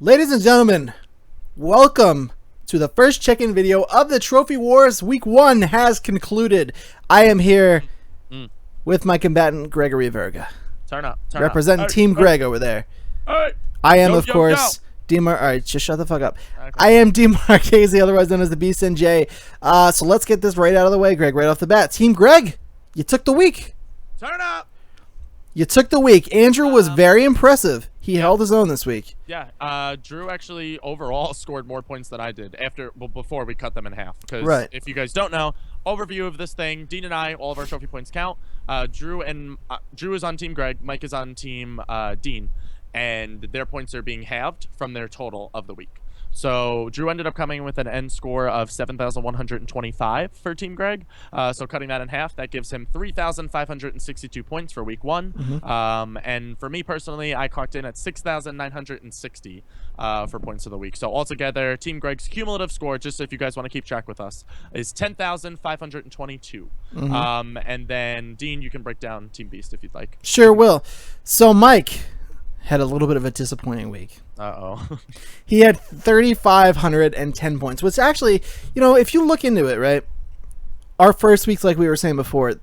Ladies and gentlemen, welcome to the first check-in video of the Trophy Wars. Week 1 has concluded. I am here with my combatant, Gregory Verga. Representing Team Greg over there. I am, of course, D-Mar... Alright, just shut the fuck up. Okay. I am D Marchese, otherwise known as the Beast NJ. So let's get this right out of the way, Greg, right off the bat. Team Greg, you took the week. Turn up! You took the week. Andrew was very impressive. He held his own this week. Yeah, Drew actually overall scored more points than I did before we cut them in half. Because if you guys don't know, overview of this thing, Dean and I, all of our trophy points count. Drew is on Team Greg, Mike is on Team Dean, and their points are being halved from their total of the week. So Drew ended up coming with an end score of 7,125 for Team Greg. So cutting that in half, that gives him 3,562 points for week 1. And for me personally, I clocked in at 6,960 for points of the week. So altogether, Team Greg's cumulative score, just if you guys want to keep track with us, is 10,522. And then Dean, you can break down Team Beast if you'd like. Sure will. So Mike had a little bit of a disappointing week. He had 3,510 points, which actually, you know, if you look into it, right, our first weeks, like we were saying before,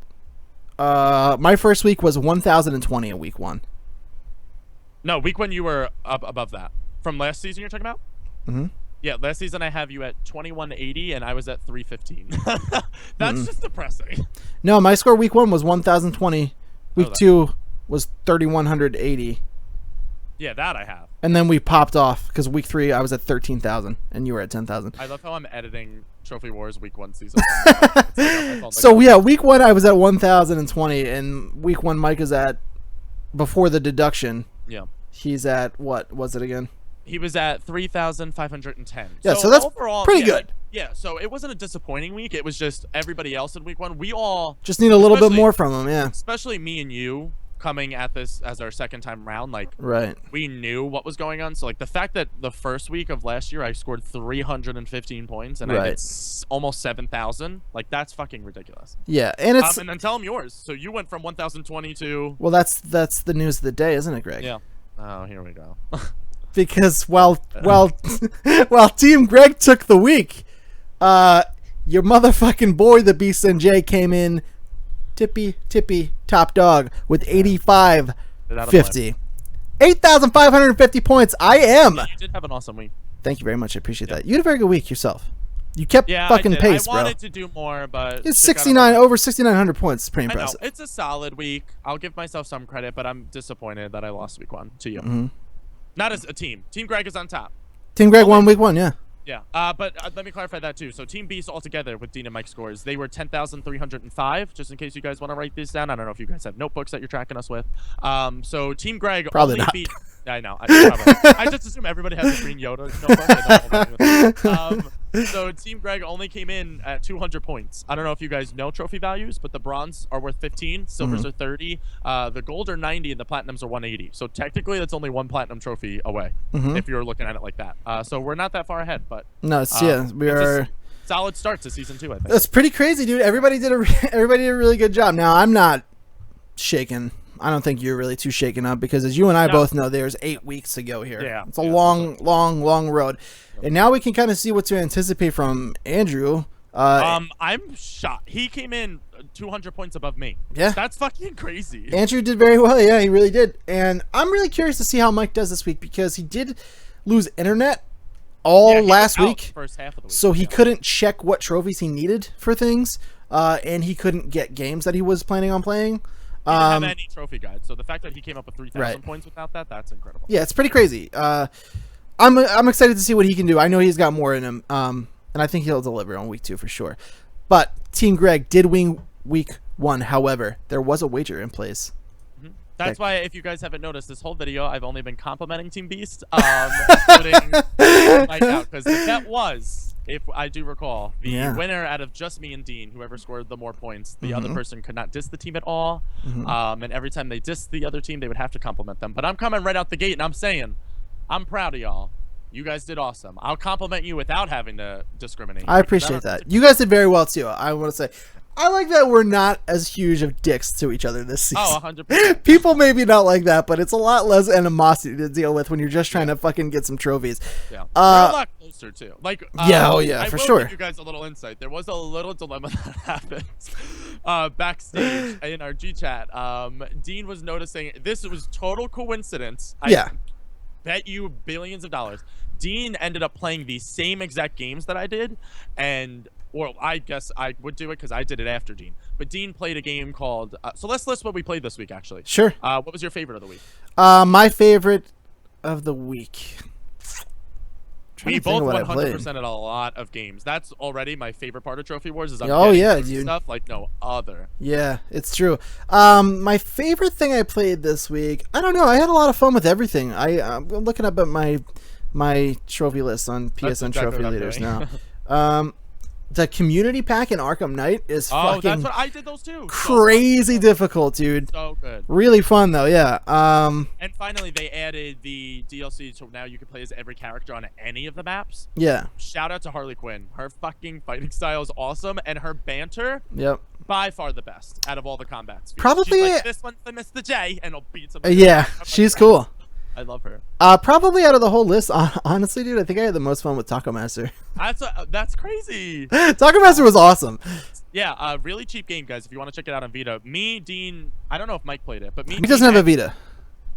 my first week was 1,020 in week 1. No, week 1 you were up above that. From last season you're talking about? Yeah, last season I have you at 2,180 and I was at 315. That's just depressing. No, my score week 1 was 1,020. Week 2 was 3,180. Yeah, that I have. And then we popped off because week 3 I was at 13,000 and you were at 10,000. I love how I'm editing Trophy Wars week 1 season. So yeah, week 1 I was at 1,020 and week 1 Mike is at, before the deduction. Yeah. He's at, what was it again? He was at 3,510. Yeah, so that's overall pretty good. Yeah, so it wasn't a disappointing week. It was just everybody else in week 1. We all just need a little bit more from him, yeah. Especially me and you coming at this as our second time round, like we knew what was going on. So like the fact that the first week of last year I scored 315 points and I did almost 7,000, like that's fucking ridiculous. Yeah, and it's and then tell them yours. So you went from 1,020 to, well, that's the news of the day, isn't it, Greg? Yeah. Oh, here we go. Because while Team Greg took the week, your motherfucking boy, the Beast NJ, came in tippy top dog with 8,550. 8,550 points. I am. You did have an awesome week. Thank you very much. I appreciate that. You had a very good week yourself. You kept fucking pace, bro. I wanted to do more, but it's 69 over 6,900 points. It's pretty impressive. I know. It's a solid week. I'll give myself some credit, but I'm disappointed that I lost week 1 to you. Not as a team. Team Greg is on top. Team Greg won week 1, yeah. Yeah, but let me clarify that too. So Team Beast altogether with Dean and Mike scores, they were 10,305, just in case you guys want to write these down. I don't know if you guys have notebooks that you're tracking us with. So Team Greg probably not. I know. I just assume everybody has a green Yoda notebook. So Team Greg only came in at 200 points. I don't know if you guys know trophy values, but the bronze are worth 15, silvers are 30, the gold are 90, and the platinums are 180. So technically, that's only 1 platinum trophy away if you're looking at it like that. So we're not that far ahead, but no, it's, we are. Solid start to season 2, I think. That's pretty crazy, dude. Everybody did a really good job. Now I'm not shaken. I don't think you're really too shaken up because, as you and I both know, there's 8 weeks to go here. Yeah, it's a long road, and now we can kind of see what to anticipate from Andrew. I'm shocked. He came in 200 points above me. Yeah, that's fucking crazy. Andrew did very well. Yeah, he really did, and I'm really curious to see how Mike does this week because he did lose internet all last week, first half of the week, so he couldn't check what trophies he needed for things, and he couldn't get games that he was planning on playing. He didn't have any trophy guide, so the fact that he came up with 3,000 points without that's incredible. Yeah, it's pretty crazy. I'm excited to see what he can do. I know he's got more in him, and I think he'll deliver on week 2 for sure. But Team Greg did win week 1. However, there was a wager in place. That's why, if you guys haven't noticed this whole video, I've only been complimenting Team Beast, including Mike out, because that was, if I do recall, the winner out of just me and Dean, whoever scored the more points. The other person could not diss the team at all, and every time they dissed the other team, they would have to compliment them. But I'm coming right out the gate, and I'm saying, I'm proud of y'all. You guys did awesome. I'll compliment you without having to discriminate. I appreciate that. You guys did very well, too. I want to say, I like that we're not as huge of dicks to each other this season. Oh, 100%. People maybe not like that, but it's a lot less animosity to deal with when you're just trying to fucking get some trophies. Yeah. We're a lot closer too. Like, for sure. Give you guys a little insight. There was a little dilemma that happened backstage in our G chat. Dean was noticing this was total coincidence. I bet you billions of dollars. Dean ended up playing the same exact games that I did, and well, I guess I would do it because I did it after Dean. But Dean played a game called. So let's list what we played this week, actually. Sure. What was your favorite of the week? My favorite of the week. We both 100% at a lot of games. That's already my favorite part of Trophy Wars. Is dude. Stuff like no other. Yeah, it's true. My favorite thing I played this week. I don't know. I had a lot of fun with everything. I'm looking up at my trophy list on PSN Trophy Leaders now. The community pack in Arkham Knight is fucking that's what I did those too. Crazy difficult, dude. So good. Really fun though, yeah. And finally they added the DLC so now you can play as every character on any of the maps. Yeah. Shout out to Harley Quinn. Her fucking fighting style is awesome and her banter. Yep. By far the best out of all the combats. Probably she's like, this one's the Mr. J and I'll beat some. Yeah, she's cool. I love her. Probably out of the whole list, honestly, dude, I think I had the most fun with Taco Master. That's crazy. Taco Master was awesome. Yeah, really cheap game, guys. If you want to check it out on Vita, me, Dean, I don't know if Mike played it, but me. He doesn't have a Vita.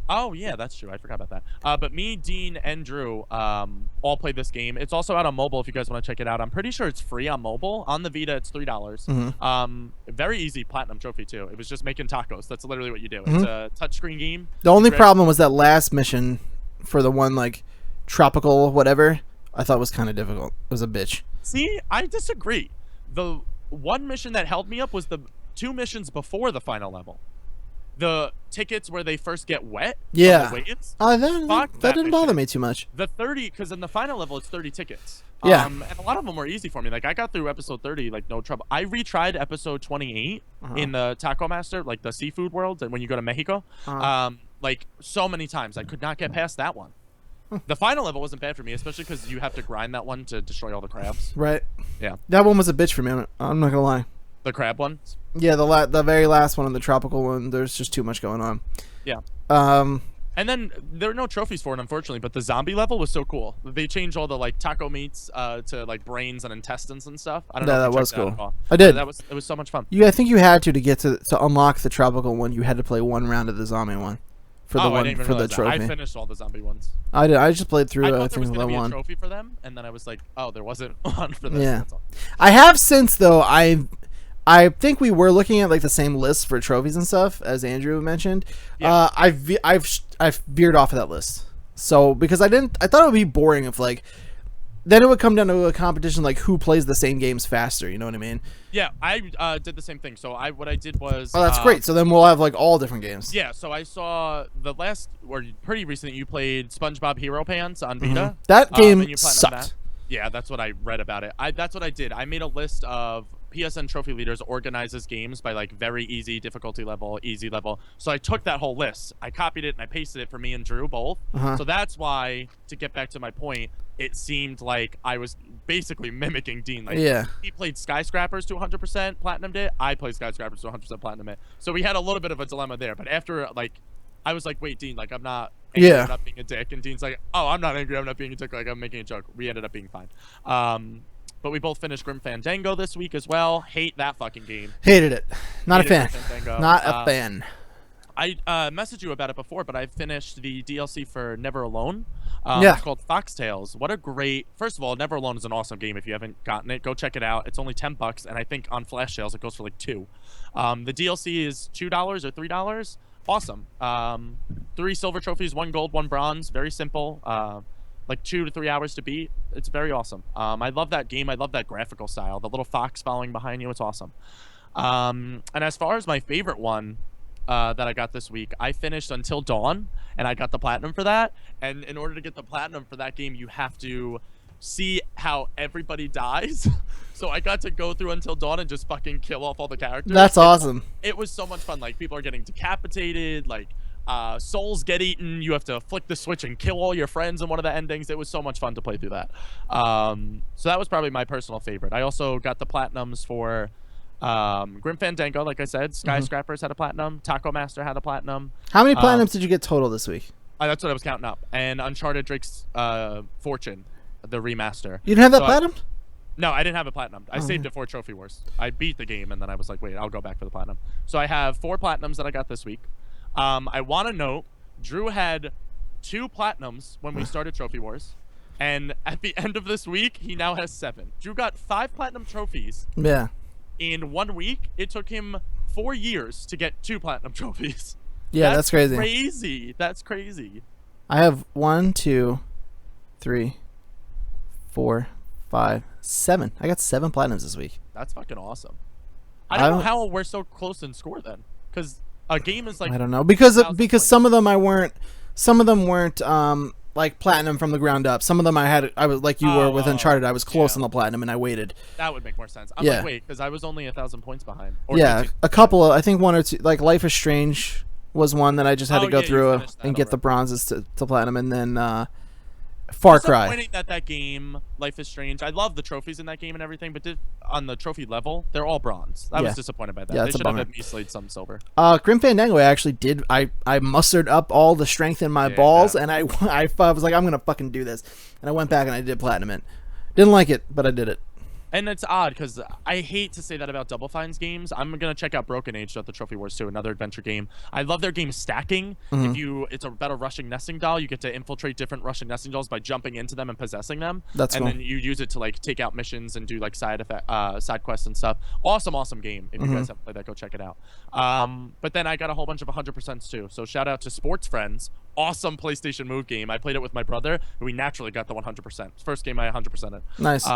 Oh yeah, that's true. I forgot about that. But me, Dean, and Drew all played this game. It's also out on mobile if you guys want to check it out. I'm pretty sure it's free on mobile. On the Vita, it's $3. Very easy platinum trophy too. It was just making tacos. That's literally what you do. It's a touchscreen game. The only problem was that last mission for the one like tropical whatever. I thought was kind of difficult. It was a bitch. See, I disagree. The one mission that held me up was the 2 missions before the final level. The tickets where they first get wet. Yeah. That didn't bother me too much. The 30, because in the final level it's 30 tickets. Yeah. And a lot of them were easy for me. Like I got through episode 30 like no trouble. I retried episode 28 in the Taco Master, like the seafood world, and when you go to Mexico, like so many times I could not get past that one. The final level wasn't bad for me, especially because you have to grind that one to destroy all the crabs. Right. Yeah. That one was a bitch for me. I'm not gonna lie. The crab one. Yeah, the very last one and the tropical one. There's just too much going on. Yeah. And then there are no trophies for it, unfortunately. But the zombie level was so cool. They changed all the like taco meats to like brains and intestines and stuff. I don't know. That was cool. I did. It was so much fun. I think you had to get to unlock the tropical one. You had to play one round of the zombie one. For the trophy. I finished all the zombie ones. I did. I just played through. I thought there was going to be a trophy for them, and then I was like, oh, there wasn't one for this. Yeah. That's all. I have since though. I think we were looking at like the same list for trophies and stuff as Andrew mentioned. Yeah. I've veered off of that list. So because I thought it would be boring if like. Then it would come down to a competition like who plays the same games faster. You know what I mean? Yeah, I did the same thing. So what I did was. Oh, that's great. So then we'll have like all different games. Yeah. So I saw the last or pretty recent you played SpongeBob Hero Pants on Vita. That game sucked. Yeah, that's what I read about it. That's what I did. I made a list of PSN Trophy Leaders organizes games by like very easy difficulty level, easy level. So I took that whole list, I copied it, and I pasted it for me and Drew both. So that's why, to get back to my point, it seemed like I was basically mimicking Dean. Like, he played Skyscrapers to 100% platinumed it. I played Skyscrapers to 100% platinumed it. So we had a little bit of a dilemma there. But after like, I was like, wait, Dean, like I'm not angry, I'm not being a dick. And Dean's like, oh, I'm not angry, I'm not being a dick. Like I'm making a joke. We ended up being fine. But we both finished Grim Fandango this week as well. Hate that fucking game. Hated it. Not a fan. Not a fan. I messaged you about it before, but I finished the DLC for Never Alone. It's called Foxtails. What a great... First of all, Never Alone is an awesome game. If you haven't gotten it, go check it out. It's only $10, and I think on flash sales it goes for like $2. The DLC is $2 or $3. Awesome. 3 silver trophies, 1 gold, 1 bronze. Very simple. Like 2 to 3 hours to beat. It's very awesome. I love that game. I love that graphical style. The little fox following behind you. It's awesome. And as far as my favorite one that I got this week, I finished Until Dawn, and I got the platinum for that. And in order to get the platinum for that game, you have to see how everybody dies. So I got to go through Until Dawn and just fucking kill off all the characters. That's awesome. It was so much fun. Like people are getting decapitated, like souls get eaten, you have to flick the switch and kill all your friends in one of the endings. It was so much fun to play through that. So that was probably my personal favorite. I also got the platinums for Grim Fandango, like I said, Skyscrapers had a platinum. Taco Master had a platinum. How many platinums did you get total this week? That's what I was counting up. And Uncharted Drake's Fortune, the remaster. You didn't have that platinum? No, I didn't have a platinum. I saved it for Trophy Wars. I beat the game, and then I was like, wait, I'll go back for the platinum. So I have 4 platinums that I got this week. I want to note, Drew had 2 platinums when we started Trophy Wars. And at the end of this week, he now has 7. Drew got 5 platinum trophies. Yeah. In 1 week, it took him 4 years to get 2 platinum trophies. Yeah, that's crazy. Crazy. That's crazy. I have 1, 2, 3, 4, 5, 7. I got 7 platinums this week. That's fucking awesome. I don't know how we're so close in score then, because a game is like I don't know because some of them weren't like platinum from the ground up. Some of them I was like you were with Uncharted. I was close on the platinum and I waited. That would make more sense. I'm like, wait, because I was only 1,000 points behind. Or yeah, a couple of, I think 1 or 2, like Life is Strange was one that I just had to go through and get the bronzes to platinum, and then Far Cry. Disappointing that game, Life is Strange. I love the trophies in that game and everything, but on the trophy level, they're all bronze. I was disappointed by that. Yeah, they should have at least laid some silver. Grim Fandango, I actually did. I mustered up all the strength in my balls, and I was like, I'm gonna fucking do this, and I went back and I did platinum it. Didn't like it, but I did it. And it's odd because I hate to say that about Double Fine's games. I'm gonna check out Broken Age at the Trophy Wars too, another adventure game. I love their game stacking. It's about a Russian nesting doll. You get to infiltrate different Russian nesting dolls by jumping into them and possessing them. That's cool. And then you use it to like take out missions and do like side quests and stuff. Awesome game. If you guys haven't played that, go check it out. But then I got a whole bunch of 100% too. So shout out to Sports Friends. Awesome PlayStation Move game. I played it with my brother, and we naturally got the 100%. First game I 100%ed. Nice.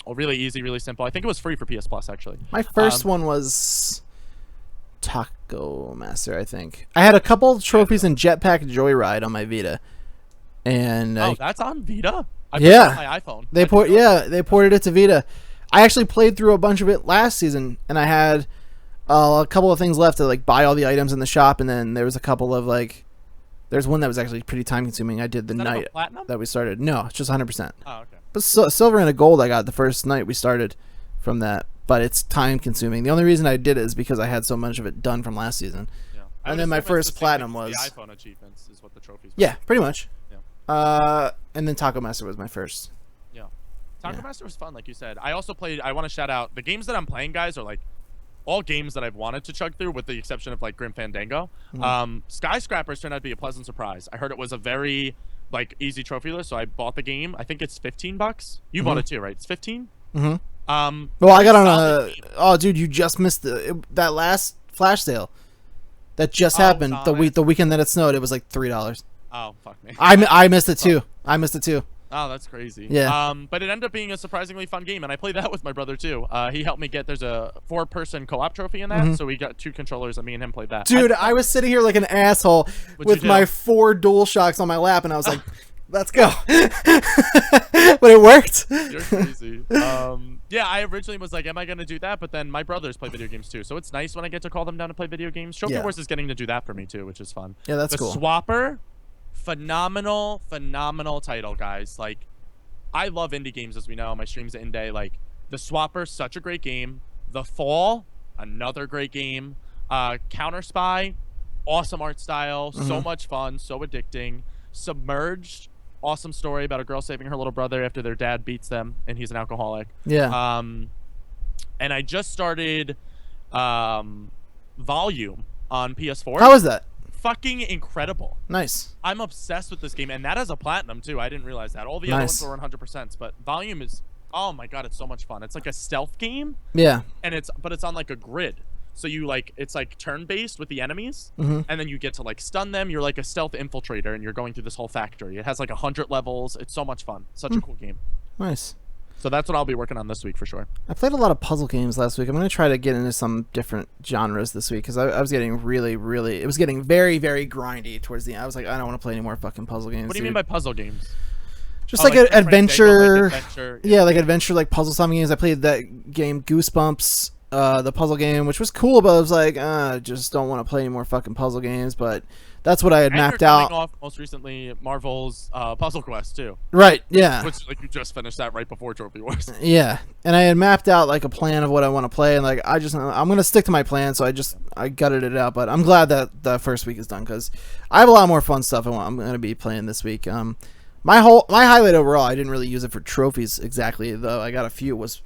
Really easy, really simple. I think it was free for PS Plus actually. My first one was Taco Master, I think. I had a couple trophies in Jetpack Joyride on my Vita, and that's on Vita. I yeah, my iPhone. They ported it to Vita. I actually played through a bunch of it last season, and I had a couple of things left to like buy all the items in the shop, and then there was a couple of like. There's one that was actually pretty time consuming. I did the night that we started. No, it's just 100%. Oh, okay. But silver and a gold I got the first night we started from that. But it's time consuming. The only reason I did it is because I had so much of it done from last season. Yeah. And then my first platinum was the iPhone achievements is what the trophies were. Yeah, pretty much. Yeah. And then Taco Master was my first. Yeah. Taco Master was fun, like you said. I also played. I want to shout out the games that I'm playing, guys, are like. All games that I've wanted to chug through, with the exception of like Grim Fandango. Skyscrapers turned out to be a pleasant surprise. I heard it was a very like easy trophy list, so I bought the game. I think it's $15. You bought it too, right? It's 15. Well, I got on oh, dude, you just missed that last flash sale that just happened the weekend that it snowed. It was like $3. Oh fuck me. I missed it too. I missed it too. Oh, that's crazy. Yeah. But it ended up being a surprisingly fun game, and I played that with my brother too. He helped me get. There's a 4-person co-op trophy in that, so we got 2 controllers, and me and him played that. Dude, I was sitting here like an asshole with my 4 DualShocks on my lap, and I was like, "Let's go!" But it worked. You're crazy. Yeah, I originally was like, "Am I gonna do that?" But then my brothers play video games too, so it's nice when I get to call them down to play video games. Trophy Wars is getting to do that for me too, which is fun. Yeah, that's cool. The Swapper. Phenomenal title, guys. Like, I love indie games, as we know. My streams at Indie. Like, The Swapper, such a great game. The Fall, another great game. Counter Spy, awesome art style, so much fun, so addicting. Submerged, awesome story about a girl saving her little brother after their dad beats them, and he's an alcoholic. Yeah. And I just started Volume on PS4. How was that? Fucking incredible. Nice. I'm obsessed with this game, and that has a platinum too. I didn't realize that. All the other ones were 100%, but Volume is, oh my god, it's so much fun. It's like a stealth game. Yeah. And it's on like a grid. So you like, it's like turn-based with the enemies, and then you get to like stun them. You're like a stealth infiltrator, and you're going through this whole factory. It has like 100 levels. It's so much fun. Such a cool game. Nice. So that's what I'll be working on this week for sure. I played a lot of puzzle games last week. I'm going to try to get into some different genres this week because I was getting it was getting very, very grindy towards the end. I was like, I don't want to play any more fucking puzzle games. What do you mean by puzzle games? Just like an adventure. Yeah, like adventure, like puzzle solving games. I played that game Goosebumps the puzzle game, which was cool, but I was like, I just don't want to play any more fucking puzzle games. But that's what I had mapped out. Off most recently Marvel's Puzzle Quest too. Right, yeah. Which like you just finished that right before Trophy Wars. Yeah, and I had mapped out like a plan of what I want to play, and like I'm gonna stick to my plan. So I gutted it out, but I'm glad that the first week is done because I have a lot more fun stuff I'm gonna be playing this week. My highlight overall, I didn't really use it for trophies exactly, though. I got a few. Was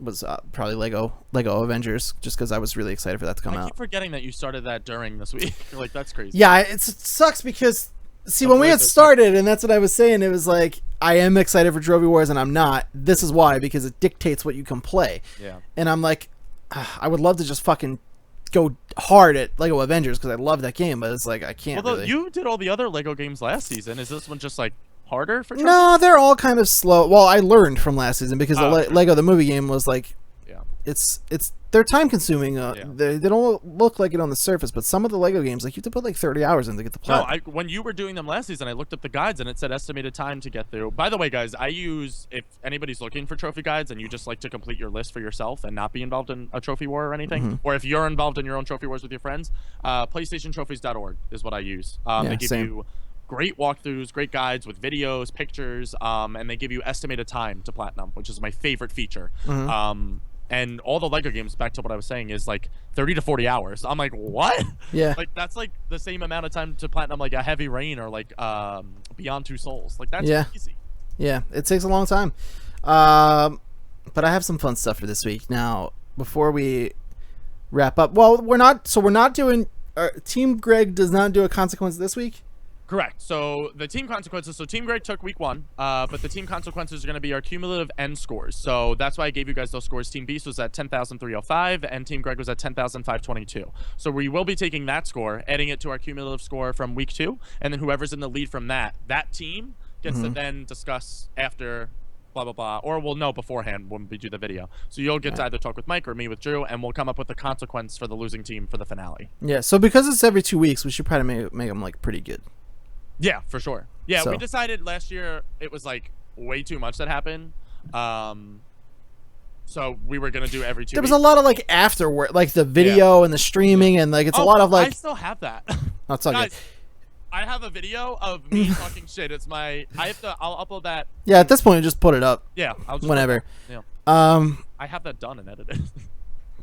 probably Lego Avengers, just because I was really excited for that to come out. I keep forgetting that you started that during this week. Like that's crazy. Yeah, it sucks because see when we had started, and that's what I was saying. It was like I am excited for Trophy Wars, and I'm not. This is why, because it dictates what you can play. Yeah. And I'm like, I would love to just fucking go hard at Lego Avengers because I love that game, but it's like I can't. Well, really. You did all the other Lego games last season. Is this one just like harder for trophies? No, they're all kind of slow. Well, I learned from last season because Lego the movie game was like, it's they're time consuming. They don't look like it on the surface, but some of the Lego games, like you have to put like 30 hours in to get the plot. No, when you were doing them last season, I looked up the guides and it said estimated time to get through. By the way, guys, if anybody's looking for trophy guides and you just like to complete your list for yourself and not be involved in a trophy war or anything, or if you're involved in your own trophy wars with your friends, PlayStationTrophies.org is what I use. They give you great walkthroughs, great guides with videos, pictures, and they give you estimated time to platinum, which is my favorite feature. And all the Lego games, back to what I was saying, is like 30 to 40 hours. I'm like, what? Yeah. Like that's like the same amount of time to platinum like a Heavy Rain or like Beyond Two Souls. Like that's easy. Yeah, it takes a long time. But I have some fun stuff for this week. Now, before we wrap up, well, we're not doing. Team Greg does not do a consequence this week. Correct. So the team consequences. So Team Greg took week 1, but the team consequences are going to be our cumulative end scores. So that's why I gave you guys those scores. Team Beast was at 10,305, and Team Greg was at 10,522. So we will be taking that score, adding it to our cumulative score from week 2, and then whoever's in the lead from that team gets to then discuss after. Blah, blah, blah. Or we'll know beforehand when we do the video. So you'll get to either talk with Mike or me with Drew, and we'll come up with the consequence for the losing team for the finale. Yeah, so because it's every 2 weeks, we should probably make them, like, pretty good. Yeah, for sure. Yeah, we decided last year it was, like, way too much that happened. So we were going to do every 2 weeks. There was a lot of, like, afterward, like, the video and the streaming, and, like, it's a lot of, like... I still have that. Oh, it's all good. I have a video of me talking shit. I'll upload that. Yeah, at this point, just put it up. Yeah, I'll just whenever. Yeah. I have that done and edited.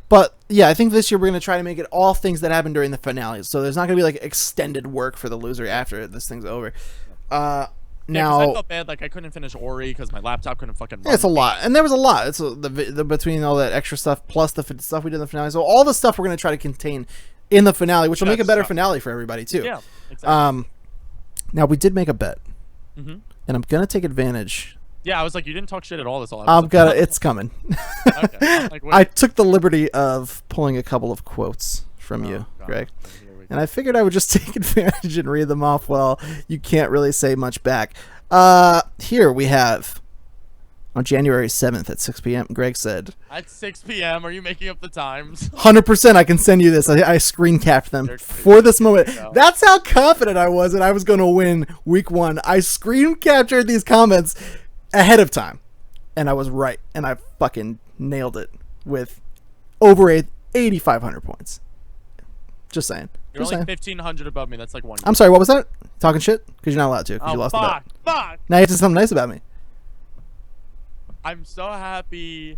But yeah, I think this year we're gonna try to make it all things that happen during the finale. So there's not gonna be like extended work for the loser after this thing's over. Now I felt bad, like I couldn't finish Ori because my laptop couldn't fucking run. It's a lot, and there was a lot. It's the between all that extra stuff plus the stuff we did in the finale. So all the stuff we're gonna try to contain in the finale, which will make a better finale for everybody too. Yeah, exactly. Now we did make a bet, and I'm gonna take advantage. Yeah, I was like, you didn't talk shit at all this all. It's coming. Okay. Like, I took the liberty of pulling a couple of quotes from you, Greg, and I figured I would just take advantage and read them off. Well, you can't really say much back. Here we have. On January 7th at 6 p.m., Greg said... At 6 p.m., are you making up the times? 100%, I can send you this. I screen capped them for this moment. That's how confident I was that I was going to win week 1. I screen captured these comments ahead of time, and I was right, and I fucking nailed it with over 8,500 points. Just saying. You're only 1,500 above me. That's like one. I'm sorry, what was that? Talking shit? Because you're not allowed to, because you lost the bet. Fuck! Now you have to say something nice about me. I'm so happy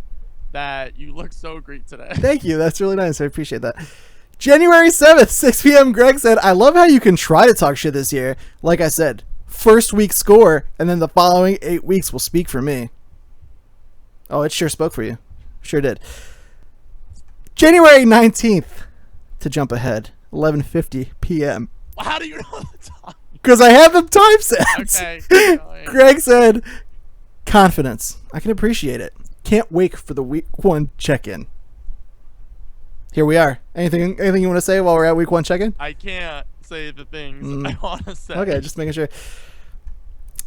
that you look so great today. Thank you. That's really nice. I appreciate that. January 7th, 6 p.m. Greg said, I love how you can try to talk shit this year. Like I said, first week score, and then the following 8 weeks will speak for me. Oh, it sure spoke for you. Sure did. January 19th, to jump ahead, 11:50 p.m. Well, how do you know the time? Because I have the time set. Okay. Greg said... Confidence. I can appreciate it. Can't wait for the week 1 check-in. Here we are. Anything you want to say while we're at week 1 check-in? I can't say the things I want to say. Okay, just making sure.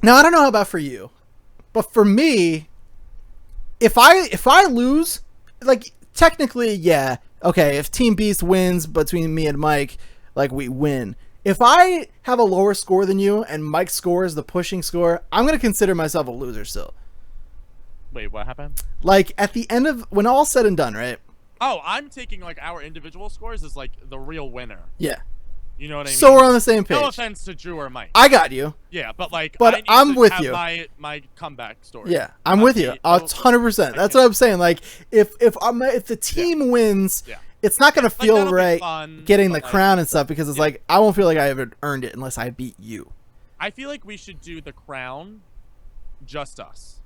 Now, I don't know about for you, but for me, if I lose, like technically, yeah, okay, if Team Beast wins between me and Mike, like we win. If I have a lower score than you and Mike's score is the pushing score, I'm going to consider myself a loser still. Wait, what happened? Like, at the end of... When all's said and done, right? Oh, I'm taking like our individual scores as like the real winner. Yeah. You know what I mean? So we're on the same page. No offense to Drew or Mike. I got you. Yeah, but like, I'm with you. My comeback story. Yeah, I'm with you. 100%. That's what I'm saying. Like, if the team wins, it's not gonna feel right getting the crown and stuff because it's like I won't feel like I ever earned it unless I beat you. I feel like we should do the crown, just us.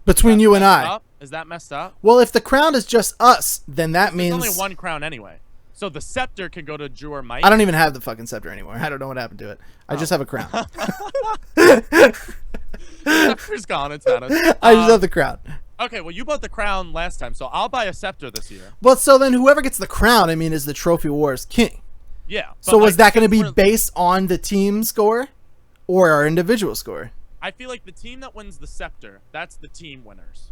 Between you and I. Is that messed up? Well, if the crown is just us, then that means there's only one crown anyway. So the scepter can go to Drew or Mike. I don't even have the fucking scepter anymore. I don't know what happened to it. I just have a crown. Scepter's gone. It's done. I just have the crown. Okay, well, you bought the crown last time, so I'll buy a scepter this year. Well, so then whoever gets the crown, I mean, is the Trophy Wars king. Yeah. So was that going to be based on the team score or our individual score? I feel like the team that wins the scepter, that's the team winners.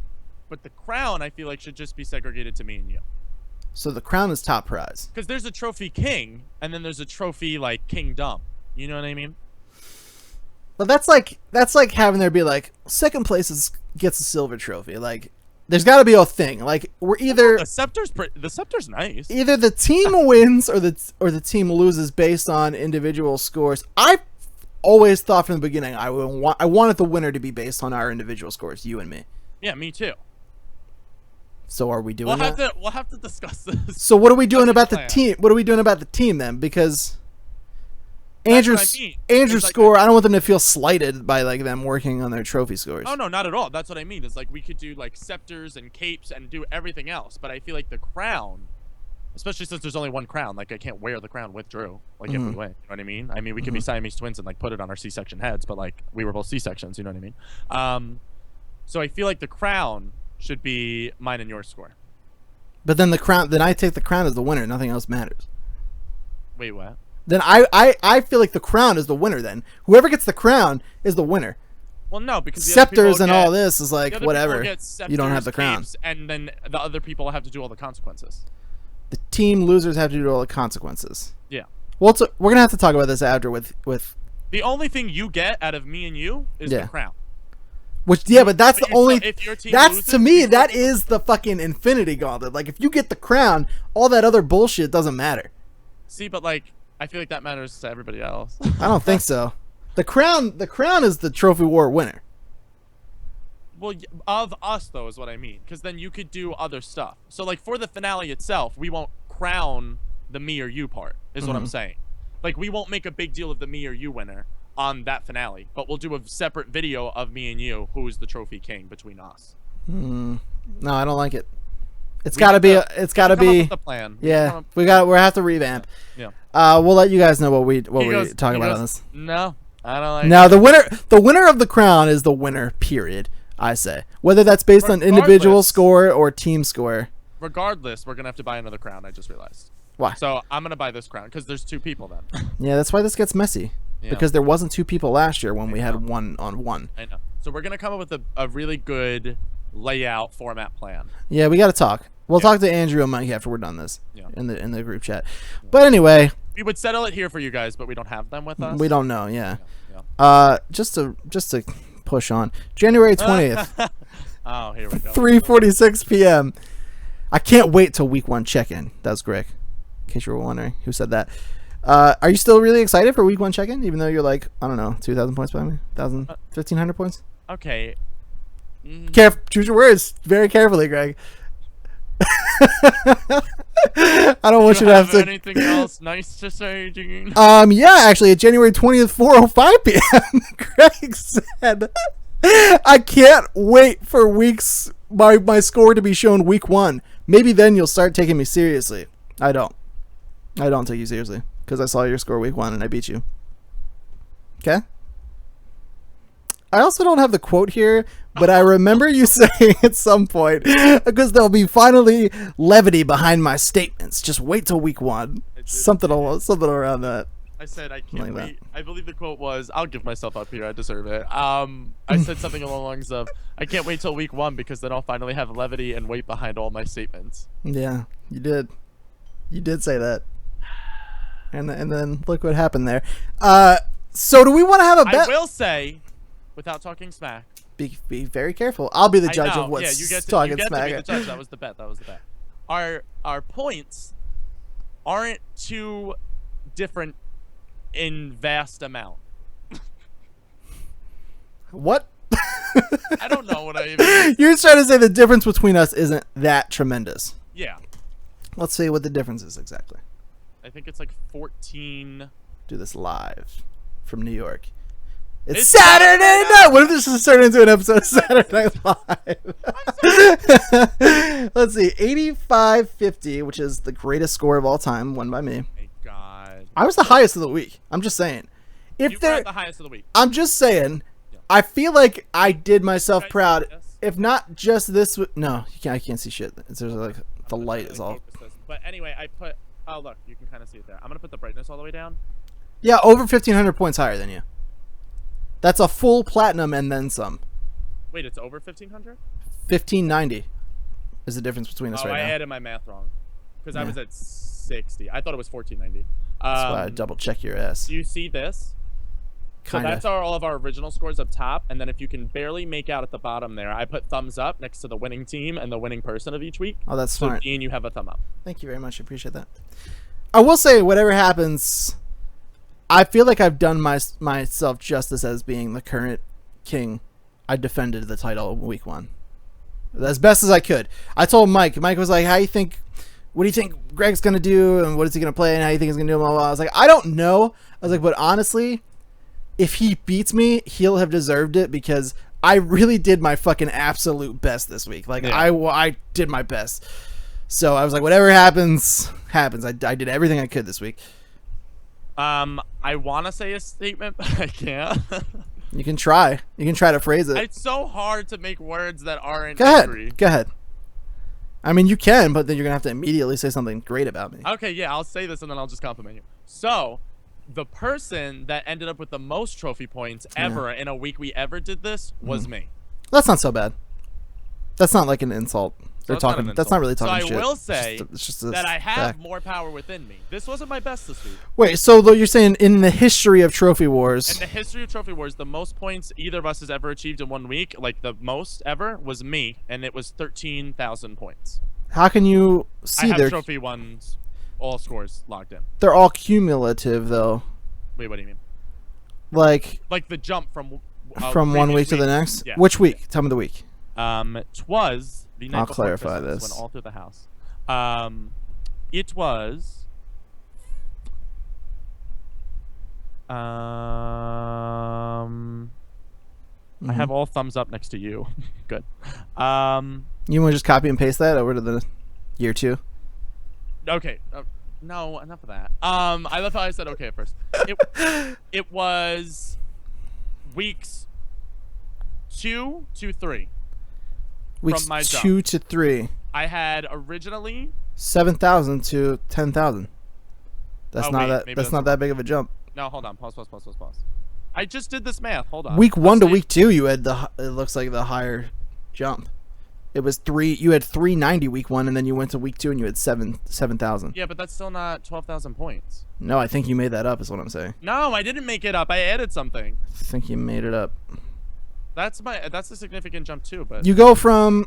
But the crown, I feel like, should just be segregated to me and you. So the crown is top prize. Because there's a trophy king, and then there's a trophy, like, kingdom. You know what I mean? But that's like having there be, like, second place gets a silver trophy. Like, there's got to be a thing. Like, we're either... The scepter's nice. Either the team wins or the team loses based on individual scores. I always thought from the beginning I wanted the winner to be based on our individual scores, you and me. Yeah, me too. So are we doing that? We'll have to discuss this. So what are we doing about the team? What are we doing about the team then? Because Andrew's score, I don't want them to feel slighted by like them working on their trophy scores. Oh no, not at all. That's what I mean. It's like we could do like scepters and capes and do everything else, but I feel like the crown, especially since there's only one crown, like I can't wear the crown with Drew. Like if we win, you know what I mean? I mean, we could be Siamese twins and like put it on our C-section heads, but like we were both C-sections, you know what I mean? So I feel like the crown should be mine and your score. But then I take the crown as the winner. Nothing else matters. Wait, what? Then I feel like the crown is the winner. Then whoever gets the crown is the winner. Well, no, because the scepters and all this is like whatever. Scepters, you don't have the crown, and then the other people have to do all the consequences. The team losers have to do all the consequences. Yeah. Well, we're gonna have to talk about this after with. The only thing you get out of me and you is the crown. Which but that's the only. If your team that's loses, to me that is the fucking Infinity Gauntlet. Like if you get the crown, all that other bullshit doesn't matter. See, but like I feel like that matters to everybody else. I don't think so. The crown is the Trophy War winner. Well, of us though is what I mean, because then you could do other stuff. So like for the finale itself, we won't crown the me or you part. Is what I'm saying. Like we won't make a big deal of the me or you winner on that finale, but we'll do a separate video of me and you, who is the trophy king between us. No, I don't like it. It's got to be. It's got to be. The plan. Yeah, we have to revamp. Yeah. We'll let you guys know what we talk about on this. No, I don't like. No, the winner of the crown is the winner. Period. I say whether that's based on individual score or team score. Regardless, we're gonna have to buy another crown. I just realized. Why? So I'm gonna buy this crown because there's two people then. Yeah, that's why this gets messy. Yeah. Because there wasn't two people last year when we had 1-on-1. I know. So we're gonna come up with a really good layout format plan. Yeah, we got to talk. We'll talk to Andrew and Mike after we're done this in the group chat. But anyway, we would settle it here for you guys, but we don't have them with us. We don't know. Yeah. Just to push on January 20th. Oh, here we go. 3:46 p.m. I can't wait till week 1 check-in. That was Greg. In case you were wondering who said that. Are you still really excited for week 1 check-in, even though you're like, I don't know, 2,000 points by me? 1,500 points? Okay. Choose your words very carefully, Greg. I don't want you to have to... anything else nice to say, Gene? Yeah, actually, at January 20th, 4:05 p.m., Greg said, I can't wait for my score to be shown week 1. Maybe then you'll start taking me seriously. I don't take you seriously. Because I saw your score week 1 and I beat you. Okay? I also don't have the quote here, but I remember you saying at some point, because there'll be finally levity behind my statements. Just wait till week 1. Something around that. I said I can't wait. I believe the quote was, I'll give myself up here, I deserve it. I said something along the lines of, I can't wait till week 1 because then I'll finally have levity and weight behind all my statements. Yeah, you did. You did say that. And then look what happened there. So do we want to have a bet? I will say, without talking smack. Be very careful. I'll be the judge of what's talking smack. You get to be the judge. That was the bet. our points aren't too different in vast amount. What? I don't know what I even... You're trying to say the difference between us isn't that tremendous. Yeah. Let's see what the difference is exactly. I think it's like 14. Do this live from New York. It's Saturday night. What if this is turning into an episode of Saturday Night Live? Let's see. 85-50, which is the greatest score of all time, won by me. Oh my God. I was the highest of the week. I'm just saying. If they're the highest of the week. I'm just saying. Yeah. I feel like I did myself proud. If not just this. No, you can't. I can't see shit. There's like the light is all. But anyway, I put. Oh look, you can kind of see it there. I'm gonna put the brightness all the way down. Yeah, over 1,500 points higher than you. That's a full platinum and then some. Wait, it's over 1,500? 1,590 is the difference between us right now. I added my math wrong. Because I was at 60. I thought it was 1,490. That's why I double check your ass. Do you see this? Kinda. So that's all of our original scores up top. And then if you can barely make out at the bottom there, I put thumbs up next to the winning team and the winning person of each week. Oh, that's smart. So Dean, you have a thumb up. Thank you very much. I appreciate that. I will say, whatever happens... I feel like I've done myself justice as being the current king. I defended the title week 1 as best as I could. I told Mike. Mike was like, what do you think Greg's going to do? And what is he going to play? And how do you think he's going to do? Blah, blah, blah. I was like, I don't know. I was like, but honestly, if he beats me, he'll have deserved it because I really did my fucking absolute best this week. Like, yeah. I did my best. So I was like, whatever happens, happens. I did everything I could this week. I want to say a statement, but I can't. You can try. You can try to phrase it. It's so hard to make words that aren't angry. Go ahead. I mean, you can, but then you're going to have to immediately say something great about me. Okay, yeah, I'll say this and then I'll just compliment you. So, the person that ended up with the most trophy points ever in a week we ever did this was me. That's not so bad. That's not like an insult. They're talking. That's not really talking shit. So I will say it's just that I have more power within me. This wasn't my best this week. Wait, so though you're saying in the history of Trophy Wars? In the history of Trophy Wars, the most points either of us has ever achieved in 1 week, like the most ever, was me, and it was 13,000 points. How can you see I have Trophy 1's all scores logged in. They're all cumulative, though. Wait, what do you mean? Like the jump from 1 week to the next? Yeah. Which week? Tell me the week. It was the night before clarify Christmas, this. Went all through the house. It was. I have all thumbs up next to you. Good. You want to just copy and paste that over to the year 2? Okay. No, enough of that. I love how I said okay at first. It was weeks 2 to 3. Weeks from my 2 to 3. I had originally 7,000 to 10,000. That's not that big of a jump. No, hold on. Pause. I just did this math. Hold on. Week 1 to week 2, you had it looks like the higher jump. It was 3. You had 390 week 1, and then you went to week 2 and you had 7,000. Yeah, but that's still not 12,000 points. No, I think you made that up. Is what I'm saying. No, I didn't make it up. I added something. I think you made it up. That's a significant jump too, but you go from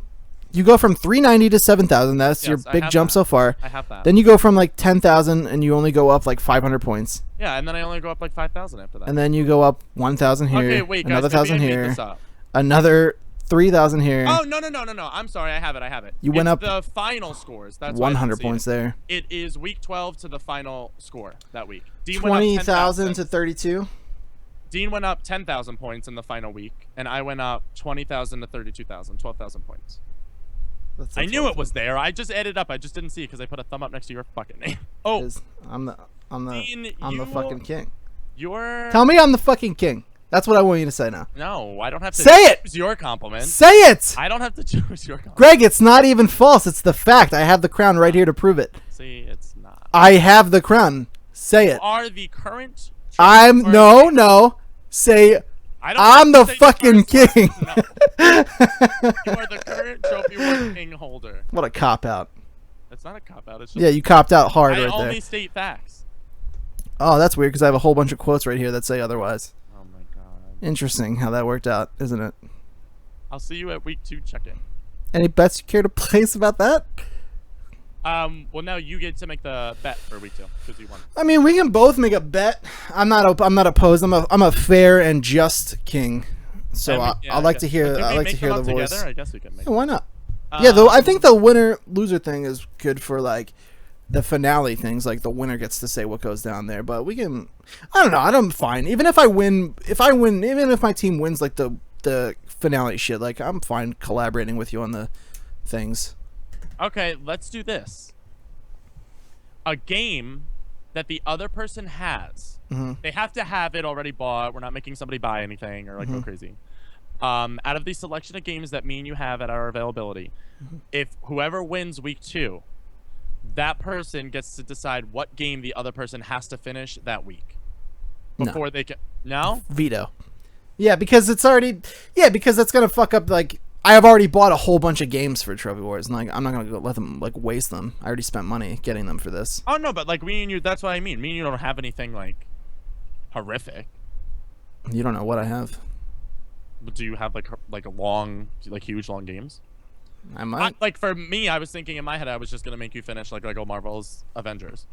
390 to 7,000. That's your big jump so far. I have that. Then you go from like 10,000 and you only go up like 500 points. Yeah, and then I only go up like 5,000 after that. And then you go up 1,000 here. Okay, wait, guys, another 1,000 here. This Another 3,000 here. Oh no! I'm sorry. I have it. You went up the final scores. That's 100 points there. It is week 12 to the final score that week. 20,000 to 32. Dean went up 10,000 points in the final week, and I went up 20,000 to 32,000, 12,000 points. I knew it was there. I just added up. I just didn't see it because I put a thumb up next to your fucking name. Oh, I'm the fucking king. Tell me I'm the fucking king. That's what I want you to say now. No, I don't have to say choose your compliment. Say it! I don't have to choose your compliment. Greg, it's not even false. It's the fact. I have the crown right here to prove it. See, it's not. I have the crown. Say it. You are the current... No. Say, I'm the fucking king. No. You are the current Trophy War king holder. What a cop-out. That's not a cop-out. It's just yeah, you copped out hard right there. I only state facts. Oh, that's weird because I have a whole bunch of quotes right here that say otherwise. Oh, my God. Interesting how that worked out, isn't it? I'll see you at week 2 check-in. Any bets you care to place about that? Well, now you get to make the bet for week 2 because you won. I mean, we can both make a bet. I'm not opposed. I'm a fair and just king. So I like to hear. I like to hear the voice. Together? I guess we can make. Yeah, why not? Yeah, though I think the winner loser thing is good for like the finale things. Like the winner gets to say what goes down there. But we can. I don't know. I'm fine. Even if I win, even if my team wins, like the finale shit, like I'm fine collaborating with you on the things. Okay, let's do this. A game that the other person has. They have to have it already bought. We're not making somebody buy anything or like go crazy. Out of the selection of games that me and you have at our availability, if whoever wins week 2, that person gets to decide what game the other person has to finish that week before they can. No? Veto. Yeah, because it's already. Yeah, because that's gonna fuck up like. I have already bought a whole bunch of games for Trophy Wars, and like I'm not gonna go let them like waste them. I already spent money getting them for this. Oh no, but like me and you, that's what I mean. Me and you don't have anything like horrific. You don't know what I have. But do you have like a long, like huge long games? I might. Like for me, I was thinking in my head I was just gonna make you finish like Lego Marvel's Avengers.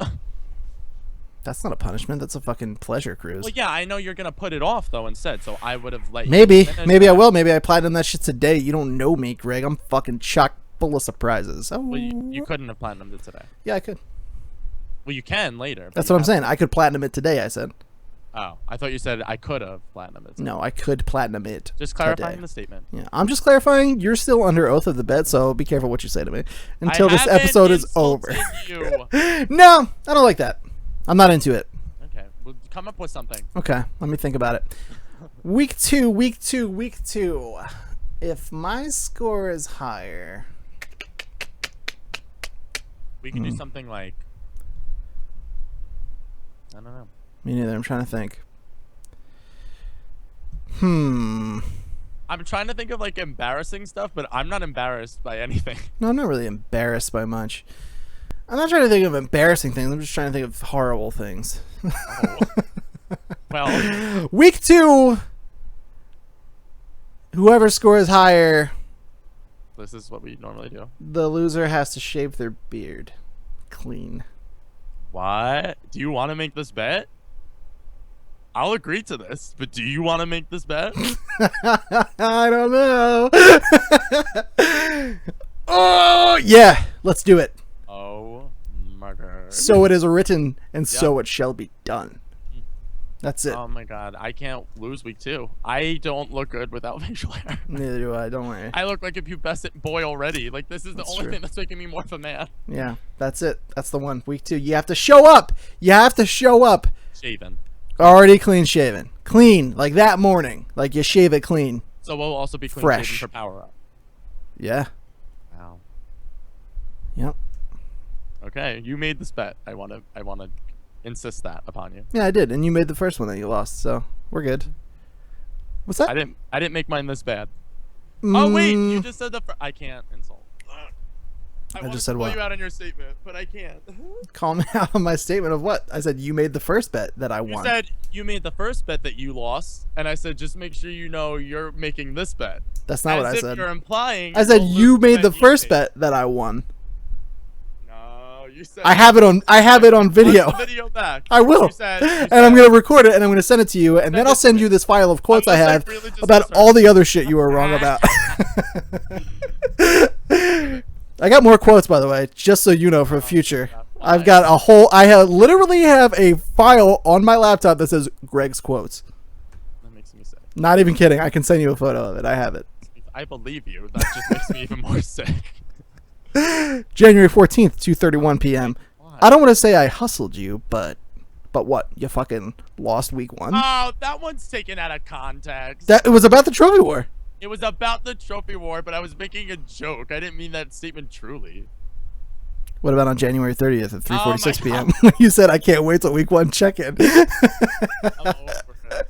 That's not a punishment. That's a fucking pleasure cruise. Well, yeah, I know you're gonna put it off though instead, so I would have let maybe you finish maybe that. I will. Maybe I platinum that shit today. You don't know me, Greg. I'm fucking chock full of surprises. Oh, Well, you couldn't have platinumed it today. yeah, I could. Well, you can later. That's what I'm saying. I could platinum it today. I said. Oh, I thought you said I could have platinumed it. No, I could platinum it. Just clarifying today. the statement. Yeah, I'm just clarifying. You're still under oath of the bet, so be careful what you say to me until this haven't episode is over. insulted you. No, I don't like that. I'm not into it. Okay, we'll come up with something. Okay, let me think about it. Week two. If my score is higher, We can do something like, I don't know. me neither. I'm trying to think. I'm trying to think of like embarrassing stuff, but I'm not embarrassed by anything. No, I'm not really embarrassed by much. I'm not trying to think of embarrassing things. I'm just trying to think of horrible things. Oh. Well, Week 2. Whoever scores higher, this is what we normally do. the loser has to shave their beard clean. What? Do you want to make this bet? I'll agree to this, but do you want to make this bet? I don't know. Oh, yeah. Let's do it. Oh, my God. So it is written, and so it shall be done. That's it. Oh, my God. I can't lose week 2. I don't look good without facial hair. Neither do I. Don't worry. I look like a pubescent boy already. Like, this is the only true. thing that's making me more of a man. Yeah, that's it. That's the one. Week 2. You have to show up. You have to show up. Shaven. Already clean shaven. Clean. Like that morning. Like you shave it clean. So we'll also be clean Fresh. shaven for power up. Yeah. Wow. Yep. Okay, you made this bet. I wanna insist that upon you. Yeah, I did. And you made the first one that you lost, so we're good. What's that? I didn't make mine this bad. Oh wait, you just said I can't insult. I just said call what? you out on your statement, but I can't. Call me out on my statement of what? I said you made the first bet that I You won. said you made the first bet that you lost, and I said just make sure you know you're making this bet. That's not what I As if said. you're implying. I said you'll you lose made the first made. bet that I won. No, you said. I have it on video. Watch the video back. I will. You said, And I'm going to record it and I'm going to send it to you and then I'll send you this file of quotes I have really just about listened. all the other shit you were wrong about. I got more quotes, by the way, just so you know for future. I've got a whole literally have a file on my laptop that says Greg's quotes. That makes me sick. Not even kidding. I can send you a photo of it. I have it. I believe you. That just makes me even more sick. January 14th, 2:31 p.m. Why? I don't want to say I hustled you, but what? You fucking lost week 1? Oh, that one's taken out of context. It was about the trophy war. It was about the trophy war, but I was making a joke. I didn't mean that statement truly. What about on January 30th at 3:46 Oh p.m. when you said I can't wait till week 1 check-in? I'm over it.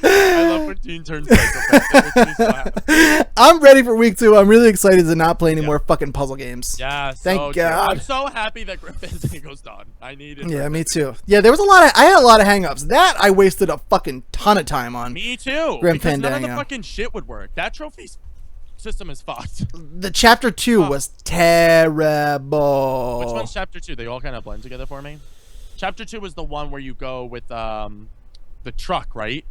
I love when Dean turns psychopath. It makes me so happy. I'm ready for week 2. I'm really excited to not play any more fucking puzzle games. Yeah, Thank so God. I'm so happy that Griffin's thing goes done. I need it. Yeah, me too. Yeah, there was I had a lot of hang-ups. That I wasted a fucking ton of time on. Me too. Grim because none of the Fandango. fucking shit would work. That trophy's system is fucked. The chapter 2 was terrible. Which one's chapter 2? They all kind of blend together for me. Chapter 2 was the one where you go with the truck, right?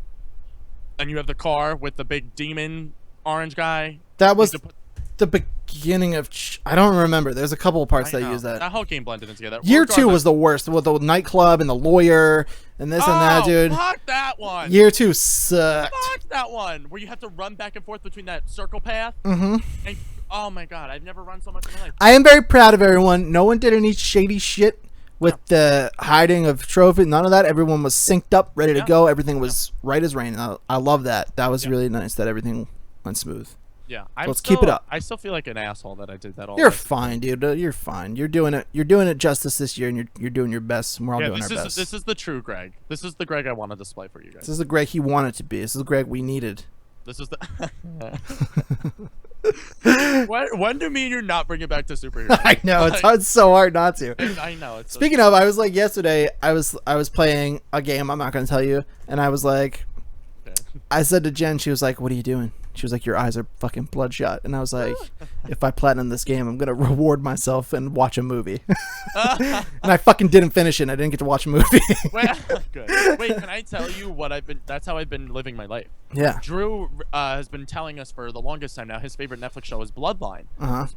And you have the car with the big demon orange guy. That was the beginning of... I don't remember. There's a couple of parts that use that. That whole game blended in together. Year 2 was the worst, with the nightclub and the lawyer and this and that, dude. Fuck that one. Year 2 sucked. Fuck that one, where you have to run back and forth between that circle path. Mm-hmm. And, oh my god, I've never run so much in my life. I am very proud of everyone. No one did any shady shit with the hiding of trophy. None of that. Everyone was synced up, ready to go. Everything was right as rain. I love that. That was really nice that everything went smooth. Yeah, so let's keep it up. I still feel like an asshole that I did that all. You're fine, dude. You're fine. You're doing it. You're doing it justice this year, and you're doing your best. And we're all doing our best. This is the true Greg. This is the Greg I want to display for you guys. This is the Greg he wanted to be. This is the Greg we needed. This is the. when do me and you not bring it back to superheroes? I know it's so hard not to. I know. It's Speaking of, I was like yesterday. I was playing a game. I'm not going to tell you, and I was like, I said to Jen, she was like, "What are you doing?" She was like, "Your eyes are fucking bloodshot." And I was like, if I platinum this game, I'm going to reward myself and watch a movie. And I fucking didn't finish it. I didn't get to watch a movie. Good. Wait, can I tell you what that's how I've been living my life. Yeah. Drew has been telling us for the longest time now his favorite Netflix show is Bloodline.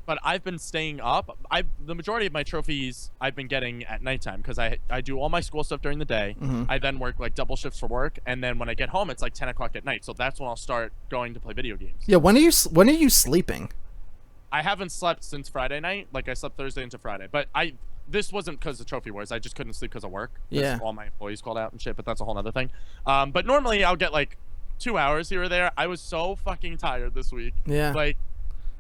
But I've been staying up. The majority of my trophies I've been getting at nighttime because I do all my school stuff during the day. I then work like double shifts for work. And then when I get home, it's like 10 o'clock at night. So that's when I'll start going to play video games. Yeah, when are you sleeping? I haven't slept since Friday night. Like I slept Thursday into Friday, but this wasn't because of Trophy Wars. I just couldn't sleep because of work. Yeah. All my employees called out and shit, but that's a whole other thing. But normally I'll get like 2 hours here or there. I was so fucking tired this week. Yeah. Like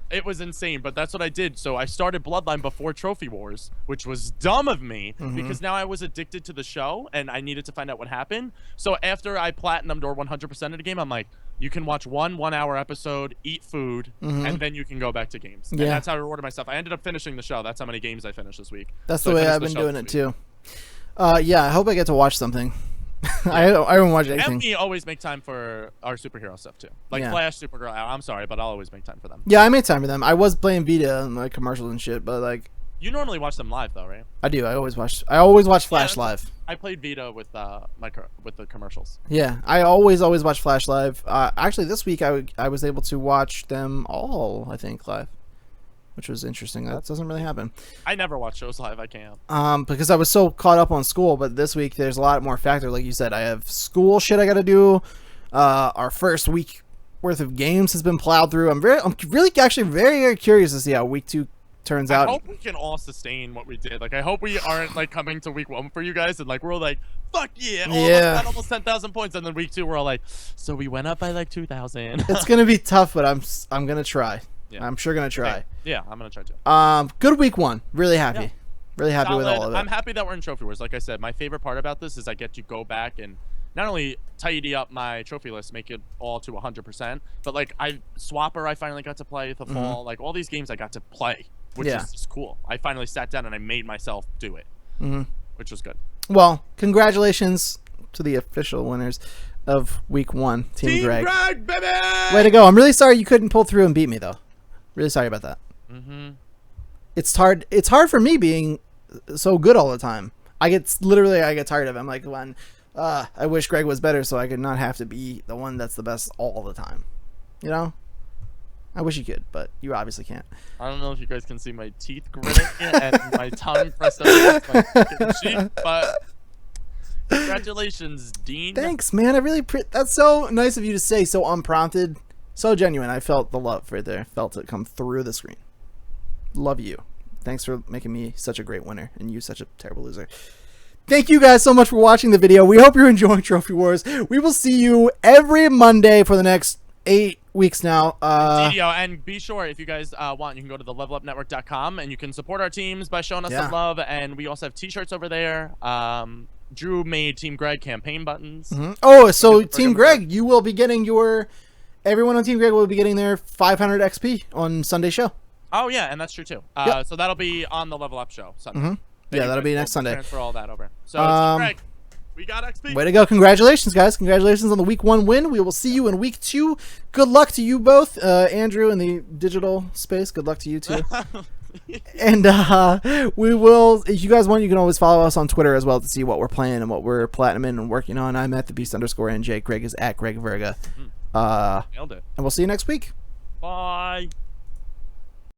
it was insane, but that's what I did. So I started Bloodline before Trophy Wars, which was dumb of me because now I was addicted to the show and I needed to find out what happened. So after I platinumed or 100% of the game, I'm like, you can watch one 1 hour episode, eat food, and then you can go back to games. Yeah. And that's how I rewarded myself. I ended up finishing the show. That's how many games I finished this week. That's the way I've been doing it too. Yeah, I hope I get to watch something. I haven't watched anything. And we always make time for our superhero stuff too. Like Flash, Supergirl. I'm sorry, but I'll always make time for them. Yeah, I made time for them. I was playing Vita and like commercials and shit, but like. You normally watch them live though, right? I do. I always watch Flash live. I played Vita with the commercials. Yeah, I always watch Flash live. Actually, this week I was able to watch them all. I think live, which was interesting. That doesn't really happen. I never watch shows live. I can't. Because I was so caught up on school. But this week there's a lot more factor. Like you said, I have school shit I got to do. Our first week worth of games has been plowed through. I'm really actually very curious to see how week 2 turns out. I hope we can all sustain what we did. Like I hope we aren't like coming to week 1 for you guys and like we're like fuck yeah, almost 10,000 points, and then week 2 we're all like, so we went up by like 2,000. It's gonna be tough, but I'm gonna try. Yeah. I'm sure gonna try. Okay. Yeah, I'm gonna try to. Good week 1. Really happy. Yeah. Really happy with all of it. I'm happy that we're in Trophy Wars. Like I said, my favorite part about this is I get to go back and not only tidy up my trophy list, make it all to 100%, but like Swapper I finally got to play the fall. Like all these games I got to play, which is just cool. I finally sat down and I made myself do it, which was good. Well, congratulations to the official winners of week 1, Team Greg. Baby! Way to go. I'm really sorry you couldn't pull through and beat me though. Really sorry about that. It's hard for me being so good all the time. I get tired of it. I'm like, when I wish Greg was better so I could not have to be the one that's the best all the time. You know? I wish you could, but you obviously can't. I don't know if you guys can see my teeth gritting and my tongue pressed up against my fucking cheek, but congratulations, Dean. Thanks, man. I really that's so nice of you to say, so unprompted, so genuine. I felt the love right there. Felt it come through the screen. Love you. Thanks for making me such a great winner and you such a terrible loser. Thank you guys so much for watching the video. We hope you're enjoying Trophy Wars. We will see you every Monday for the next 8 weeks now. And be sure, if you guys want, you can go to the levelupnetwork.com and you can support our teams by showing us some love. And we also have t-shirts over there. Drew made Team Greg campaign buttons. Oh, so Team Greg, you will be getting everyone on Team Greg will be getting their 500 XP on Sunday show. Oh yeah, and that's true too. So that'll be on the Level Up show Sunday. Yeah, that'll be next Sunday. Transfer all that over. So Team Greg. We got XP. Way to go. Congratulations, guys. Congratulations on the week 1 win. We will see you in week 2. Good luck to you both. Andrew in the digital space. Good luck to you, too. And we will, if you guys want, you can always follow us on Twitter as well to see what we're playing and what we're platinuming and working on. I'm at @thebeast_NJ. Greg is at Greg Verga. Nailed it. And we'll see you next week. Bye.